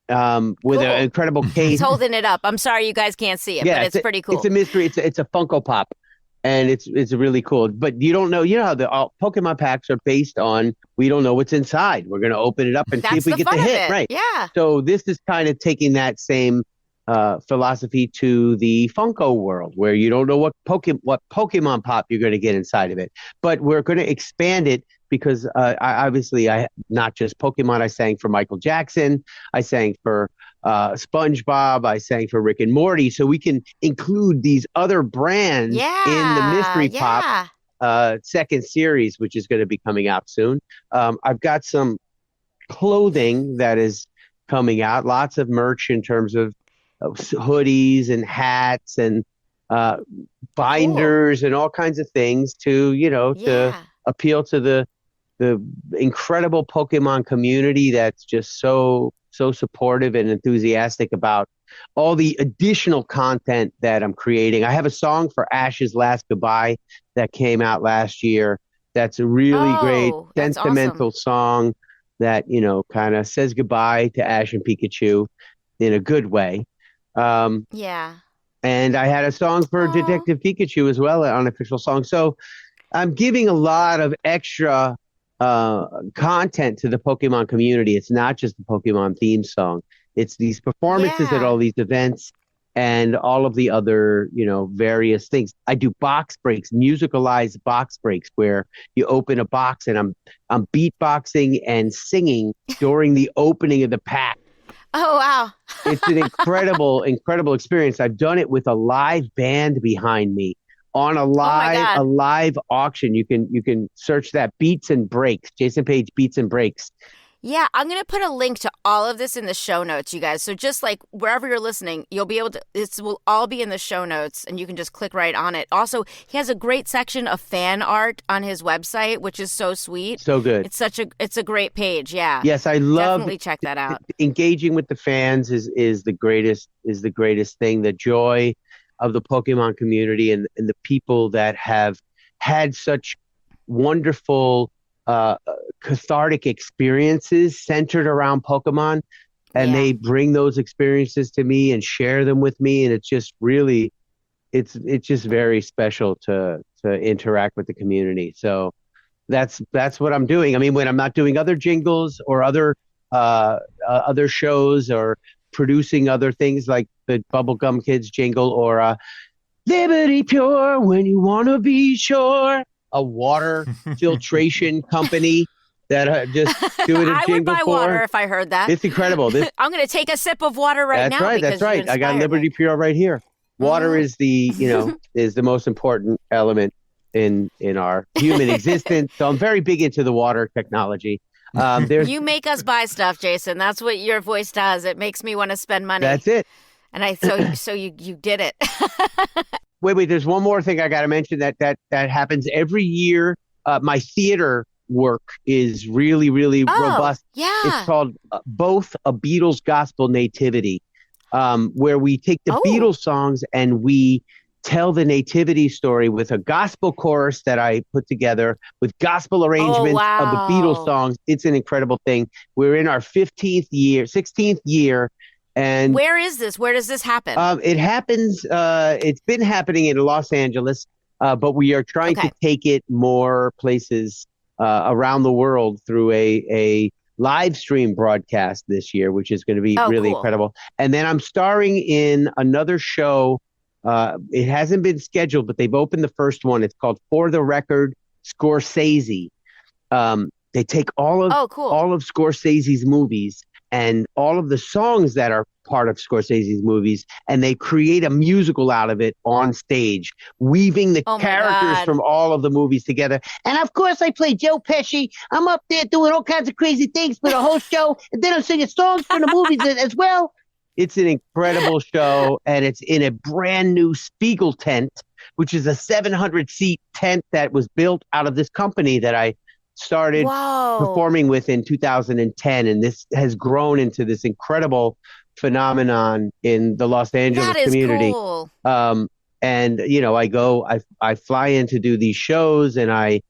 with an incredible case. He's holding it up. I'm sorry you guys can't see it, but it's pretty cool. It's a mystery. It's a Funko Pop, and it's really cool. But you don't know. You know how the Pokemon packs are based on. We don't know what's inside. We're going to open it up and see if we get the hit. Right. Yeah. So this is kind of taking that same philosophy to the Funko world, where you don't know what Pokemon Pop you're going to get inside of it. But we're going to expand it because I not just Pokemon. I sang for Michael Jackson. I sang for SpongeBob. I sang for Rick and Morty. So we can include these other brands in the Mystery Pop second series, which is going to be coming out soon. I've got some clothing that is coming out. Lots of merch in terms of hoodies and hats and binders and all kinds of things to to appeal to the incredible Pokemon community that's just so supportive and enthusiastic about all the additional content that I'm creating. I have a song for Ash's Last Goodbye that came out last year. That's a really great sentimental song that kind of says goodbye to Ash and Pikachu in a good way. And I had a song for Detective Pikachu as well, an unofficial song. So I'm giving a lot of extra content to the Pokemon community. It's not just the Pokemon theme song. It's these performances at all these events and all of the other, various things. I do box breaks, musicalized box breaks, where you open a box and I'm beatboxing and singing during the opening of the pack. Oh, wow. It's an incredible experience. I've done it with a live band behind me on a live auction. You can search that, Beats and Breaks, Jason Paige Beats and Breaks. Yeah, I'm going to put a link to all of this in the show notes, you guys. So just like wherever you're listening, you'll be able to, this will all be in the show notes and you can just click right on it. Also, he has a great section of fan art on his website, which is so sweet. So good. It's a great page. Yeah. Yes, I love Definitely check that out. Engaging with the fans is the greatest thing. The joy of the Pokemon community and the people that have had such wonderful cathartic experiences centered around Pokemon, and they bring those experiences to me and share them with me, and it's just really it's just very special to interact with the community. So that's what I'm doing. I mean, when I'm not doing other jingles or other shows or producing other things like the Bubblegum Kids jingle or Liberty Pure when you want to be sure, a water filtration company that just doing a jingle for. I would buy water if I heard that. It's incredible. I'm going to take a sip of water now. That's right. I got Liberty Pure right here. Water is the is the most important element in our human existence. So I'm very big into the water technology. You make us buy stuff, Jason. That's what your voice does. It makes me want to spend money. That's it. And so you did it. Wait, there's one more thing I got to mention that happens every year. My theater work is really, really robust. Yeah. It's called Both a Beatles Gospel Nativity, where we take the Beatles songs and we tell the nativity story with a gospel chorus that I put together with gospel arrangements of the Beatles songs. It's an incredible thing. We're in our 16th year. And where is this? Where does this happen? It happens. It's been happening in Los Angeles, but we are trying to take it more places around the world through a live stream broadcast this year, which is going to be really incredible. And then I'm starring in another show. It hasn't been scheduled, but they've opened the first one. It's called For the Record Scorsese. They take all of Scorsese's movies and all of the songs that are part of Scorsese's movies, and they create a musical out of it on stage, weaving the characters from all of the movies together. And of course, I play Joe Pesci. I'm up there doing all kinds of crazy things for the whole show, and then I'm singing songs from the movies as well. It's an incredible show, and it's in a brand new Spiegel tent, which is a 700-seat tent that was built out of this company that I started performing with in 2010, and this has grown into this incredible phenomenon in the Los Angeles community. Cool. And I fly in to do these shows, and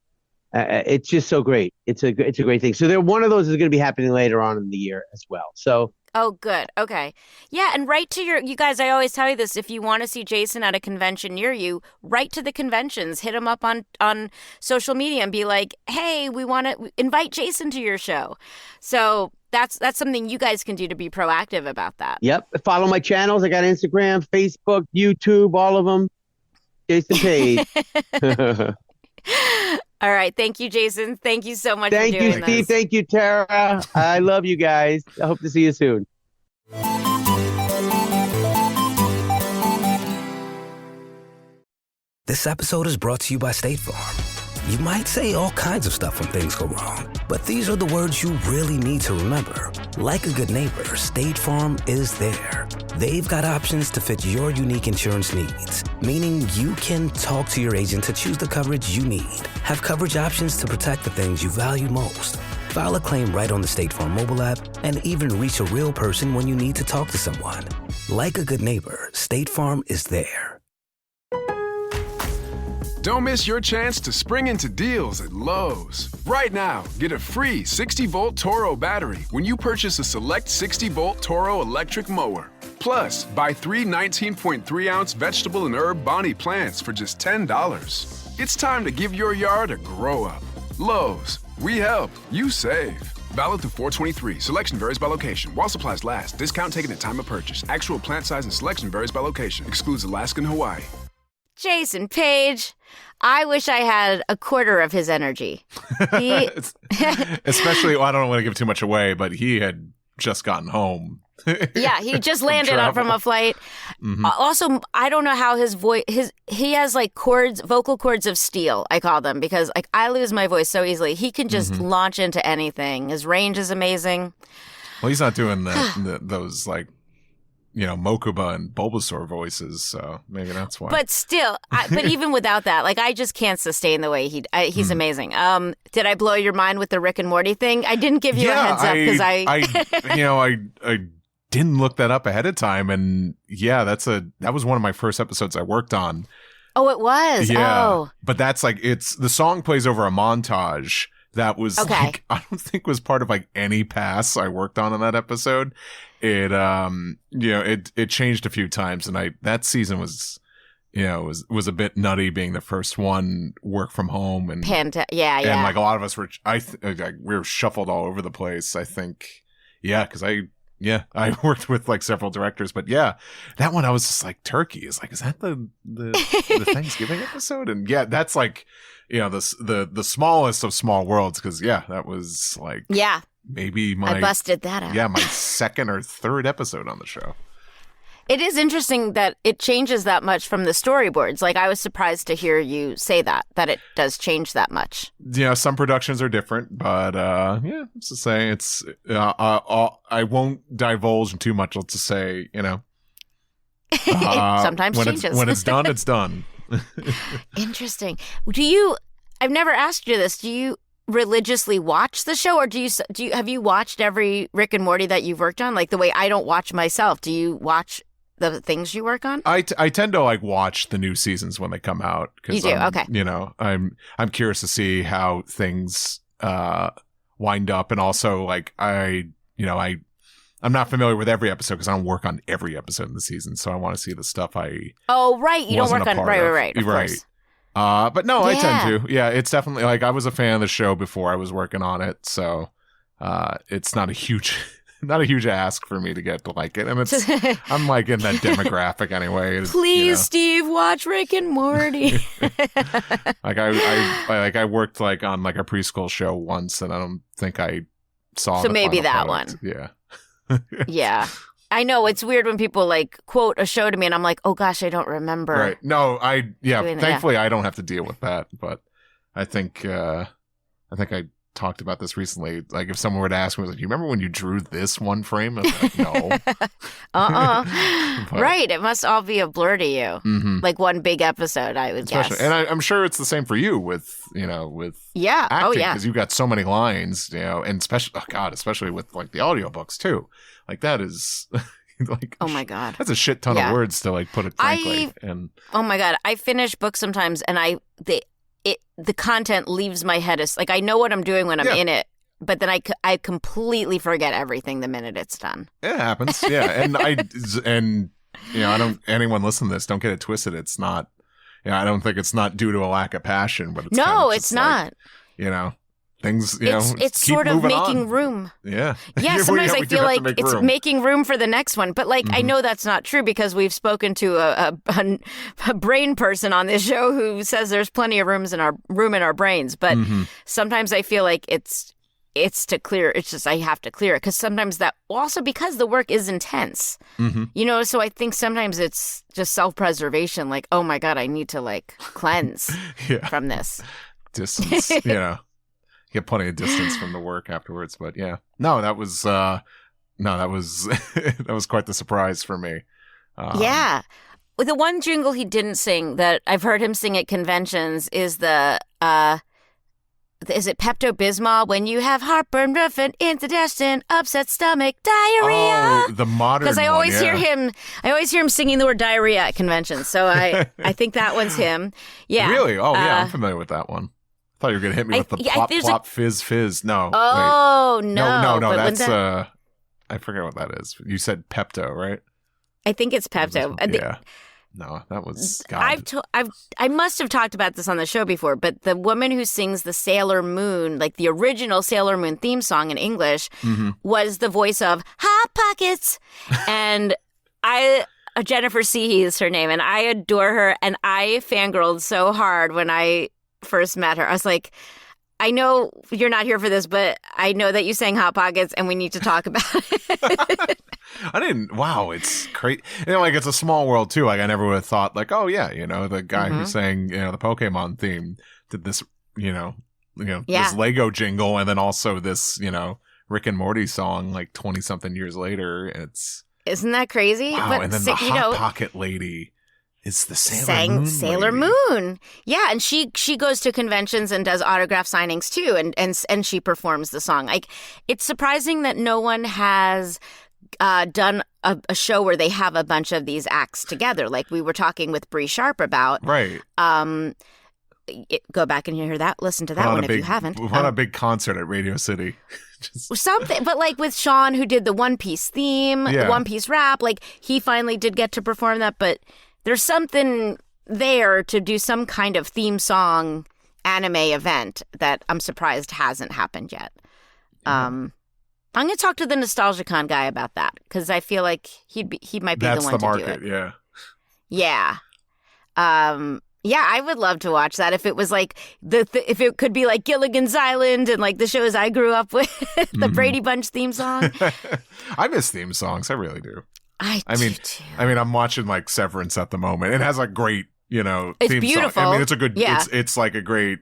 it's just so great. It's a great thing. So one of those is going to be happening later on in the year as well. So. Oh, good. Okay. Yeah. And write to you guys, I always tell you this, if you want to see Jason at a convention near you, write to the conventions, hit him up on social media and be like, hey, we want to invite Jason to your show. So that's something you guys can do to be proactive about that. Yep. Follow my channels. I got Instagram, Facebook, YouTube, all of them. Jason Paige. All right. Thank you, Jason. Thank you so much for doing this. Thank you, Steve. Thank you, Tara. I love you guys. I hope to see you soon. This episode is brought to you by State Farm. You might say all kinds of stuff when things go wrong, but these are the words you really need to remember. Like a good neighbor, State Farm is there. They've got options to fit your unique insurance needs, meaning you can talk to your agent to choose the coverage you need, have coverage options to protect the things you value most, file a claim right on the State Farm mobile app, and even reach a real person when you need to talk to someone. Like a good neighbor, State Farm is there. Don't miss your chance to spring into deals at Lowe's. Right now, get a free 60-volt Toro battery when you purchase a select 60-volt Toro electric mower. Plus, buy 3 19.3-ounce vegetable and herb Bonnie plants for just $10. It's time to give your yard a grow-up. Lowe's. We help. You save. Valid through 4/23. Selection varies by location. While supplies last. Discount taken at time of purchase. Actual plant size and selection varies by location. Excludes Alaska and Hawaii. Jason Paige. I wish I had a quarter of his energy. Especially, I don't want to give too much away, but he had just gotten home. Yeah, he just landed from a flight. Mm-hmm. Also, I don't know how his voice, he has like vocal cords of steel, I call them, because like I lose my voice so easily. He can just launch into anything. His range is amazing. Well, he's not doing those like, Mokuba and Bulbasaur voices, so maybe that's why. But still, but even without that, like I just can't sustain the way he's amazing. Did I blow your mind with the Rick and Morty thing? I didn't give you a heads up because I didn't look that up ahead of time, and that was one of my first episodes I worked on. Oh, it was. Yeah, oh. But that's like the song plays over a montage. That was like, I don't think was part of like any pass I worked on in that episode. It it changed a few times, and that season was was a bit nutty, being the first one work from home and and like a lot of us were we were shuffled all over the place. I think because I worked with like several directors, but that one I was just like, turkey is that the Thanksgiving episode, and that's like the smallest of small worlds, because that was like maybe I busted that out. My second or third episode on the show. It is interesting that it changes that much from the storyboards. Like, I was surprised to hear you say that it does change that much. Some productions are different, but it's to say it's I won't divulge too much. Let's just say Sometimes changes. When it's done, it's done. Interesting. I've never asked you this. Do you religiously watch the show, or have you watched every Rick and Morty that you've worked on? Like the way I don't watch myself. Do you watch the things you work on? I tend to like watch the new seasons when they come out. You do? Okay. You know, I'm curious to see how things wind up, and also like I'm not familiar with every episode because I don't work on every episode in the season, so I want to see the stuff I. Oh right, you don't work on right. Of right. Course. But no, I tend to. Yeah, it's definitely like I was a fan of the show before I was working on it, so it's not a huge ask for me to get to like it, and it's I'm like in that demographic anyway. Please, Steve, watch Rick and Morty. Like I worked like on like a preschool show once, and I don't think I saw. So maybe that product. one. Yeah. Yeah. I know it's weird when people like quote a show to me and I'm like, oh gosh, I don't remember. Right. No, thankfully I don't have to deal with that, but I think I talked about this recently. Like if someone were to ask me, like, you remember when you drew this one frame? I was like, no. Right. It must all be a blur to you. Mm-hmm. Like one big episode, I would guess. And I'm sure it's the same for you with acting, because you've got so many lines, and especially with like the audiobooks too. Like that is like, oh my God, that's a shit ton of words to like put it frankly. Oh my God, I finish books sometimes and the content leaves my head. Like I know what I'm doing when I'm in it, but then I completely forget everything the minute it's done. It happens. Yeah. And I don't, anyone listen to this, don't get it twisted. It's not, I don't think it's not due to a lack of passion, but it's it's not. Like, things, it's sort of making room. Yeah. Yeah. Sometimes I feel like it's making room for the next one. But like, I know that's not true because we've spoken to a brain person on this show who says there's plenty of room in our brains. But sometimes I feel like it's to clear. It's just, I have to clear it because sometimes also because the work is intense, so I think sometimes it's just self-preservation. Like, oh my God, I need to like cleanse from this. Distance, get plenty of distance from the work afterwards, but that was that was quite the surprise for me. The one jingle he didn't sing that I've heard him sing at conventions is is it Pepto-Bismol? When you have heartburn, rough indigestion, upset stomach, diarrhea. Oh, the modern one. Because I always hear him singing the word diarrhea at conventions. So I think that one's him. Yeah. Really? Oh yeah, I'm familiar with that one. I thought you were going to hit me with the plop, plop, fizz, fizz. No. Oh, wait. no. No, that's, I forget what that is. You said Pepto, right? I think it's Pepto. Yeah. No, that was, God. I must have talked about this on the show before, but the woman who sings the Sailor Moon, like the original Sailor Moon theme song in English, was the voice of Hot Pockets. And Jennifer Seehee is her name, and I adore her, and I fangirled so hard when I first met her. I was like, I know you're not here for this, but I know that you sang Hot Pockets and we need to talk about it. I didn't. Wow, it's crazy. Like it's a small world too. Like I never would have thought like, oh yeah, the guy who sang, the Pokemon theme did this, this Lego jingle and then also this, Rick and Morty song like 20 something years later. Isn't that crazy? Wow, but and then the Hot Pocket lady is the Sailor Moon. Yeah, and she goes to conventions and does autograph signings too, and she performs the song. Like it's surprising that no one has done a show where they have a bunch of these acts together. Like we were talking with Bree Sharp about. Right. Go back and hear that. Listen to that one if you haven't. We had a big concert at Radio City. Something, but like with Sean, who did the One Piece theme, the One Piece rap, like he finally did get to perform that, but there's something there to do some kind of theme song anime event that I'm surprised hasn't happened yet. I'm going to talk to the NostalgiaCon guy about that because I feel like he might be the one to do it. That's the market, yeah. Yeah, I would love to watch that if it was like if it could be like Gilligan's Island and like the shows I grew up with, the Brady Bunch theme song. I miss theme songs. I really do. I mean, I'm watching like Severance at the moment. It has a great, it's theme beautiful. song. I mean, it's a good, yeah. it's like a great,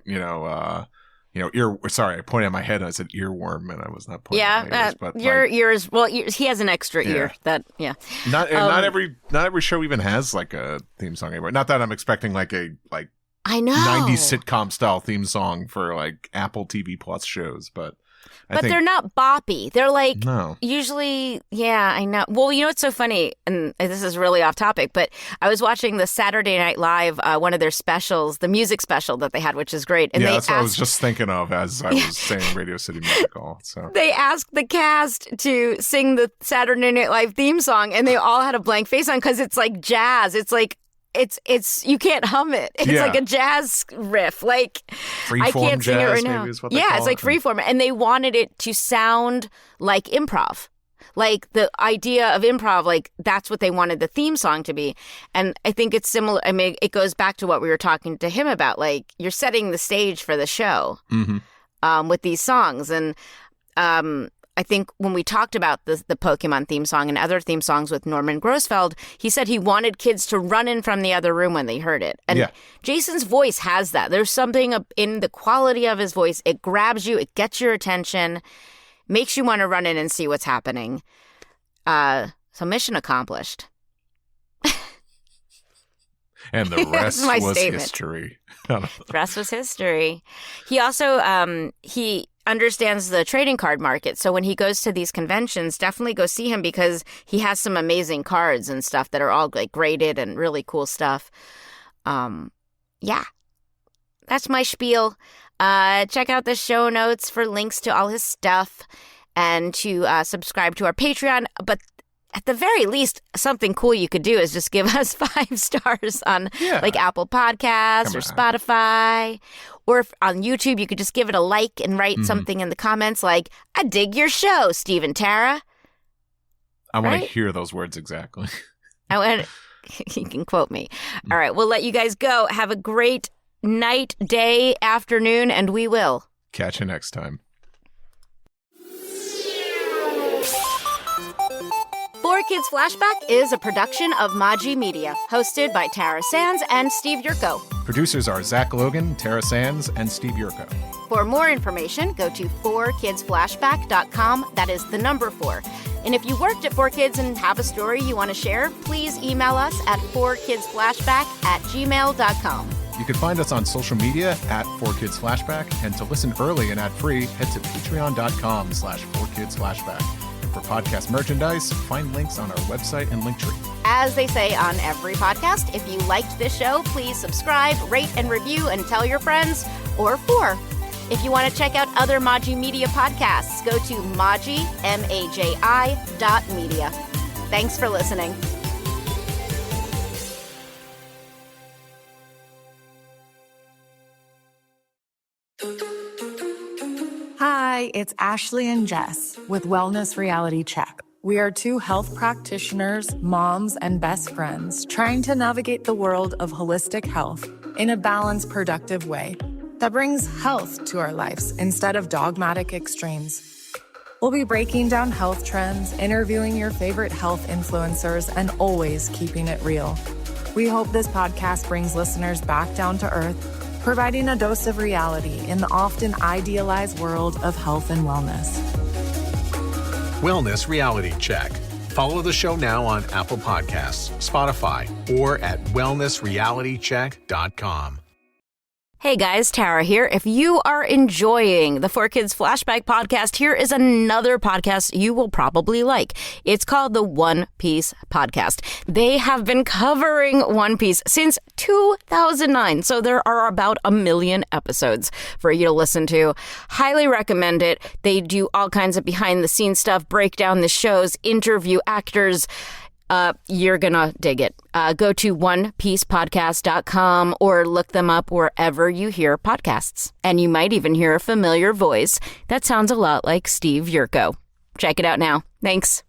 I pointed at my head and I said earworm, and I was not pointing at my ears. But your ears. Well, he has an extra ear. Not every show even has like a theme song anymore. Not that I'm expecting like a I know 90s sitcom style theme song for like Apple TV Plus shows, but they're not boppy. They're like usually, I know. Well, what's so funny, and this is really off topic, but I was watching the Saturday Night Live, one of their specials, the music special that they had, which is great. And that's what I was just thinking of as I was saying Radio City Music Hall. So they asked the cast to sing the Saturday Night Live theme song, and they all had a blank face on because it's like jazz. It's like it's you can't hum it. It's like a jazz riff. Like I can't sing it right now. It's like freeform, and they wanted it to sound like improv. Like the idea of improv, like that's what they wanted the theme song to be. And I think it's similar. I mean, it goes back to what we were talking to him about. Like you're setting the stage for the show with these songs, and I think when we talked about the Pokemon theme song and other theme songs with Norman Grossfeld, he said he wanted kids to run in from the other room when they heard it. And Jason's voice has that. There's something in the quality of his voice. It grabs you. It gets your attention, makes you want to run in and see what's happening. So mission accomplished. And the rest was history. The rest was history. He also, he understands the trading card market. So when he goes to these conventions, definitely go see him because he has some amazing cards and stuff that are all like graded and really cool stuff. That's my spiel. Check out the show notes for links to all his stuff and to subscribe to our Patreon. But at the very least, something cool you could do is just give us 5 stars on like Apple Podcasts or Spotify. Or if on YouTube, you could just give it a like and write something in the comments like, I dig your show, Steve and Tara. I want to hear those words exactly. You can quote me. All right, we'll let you guys go. Have a great night, day, afternoon, and we will catch you next time. 4Kids Flashback is a production of Maji Media, hosted by Tara Sands and Steve Yurko. Producers are Zach Logan, Tara Sands, and Steve Yurko. For more information, go to 4kidsflashback.com. That is the number 4. And if you worked at 4Kids and have a story you want to share, please email us at 4kidsflashback@gmail.com. You can find us on social media at 4Kids Flashback, and to listen early and ad-free, head to patreon.com/4kidsflashback. For podcast merchandise, find links on our website and Linktree. As they say on every podcast, if you liked this show, please subscribe, rate, and review, and tell your friends or 4. If you want to check out other Maji Media podcasts, go to Maji, MAJI.media. Thanks for listening. Hi, it's Ashley and Jess with Wellness Reality Check. We are 2 health practitioners, moms, and best friends trying to navigate the world of holistic health in a balanced, productive way that brings health to our lives instead of dogmatic extremes. We'll be breaking down health trends, interviewing your favorite health influencers, and always keeping it real. We hope this podcast brings listeners back down to earth, providing a dose of reality in the often idealized world of health and wellness. Wellness Reality Check. Follow the show now on Apple Podcasts, Spotify, or at wellnessrealitycheck.com. Hey guys, Tara here. If you are enjoying the 4Kids Flashback podcast, here is another podcast you will probably like. It's called the One Piece Podcast. They have been covering One Piece since 2009, so there are about 1 million episodes for you to listen to. Highly recommend it. They do all kinds of behind-the-scenes stuff, break down the shows, interview actors. You're gonna dig it. Go to onepiecepodcast.com or look them up wherever you hear podcasts. And you might even hear a familiar voice that sounds a lot like Steve Yurko. Check it out now. Thanks.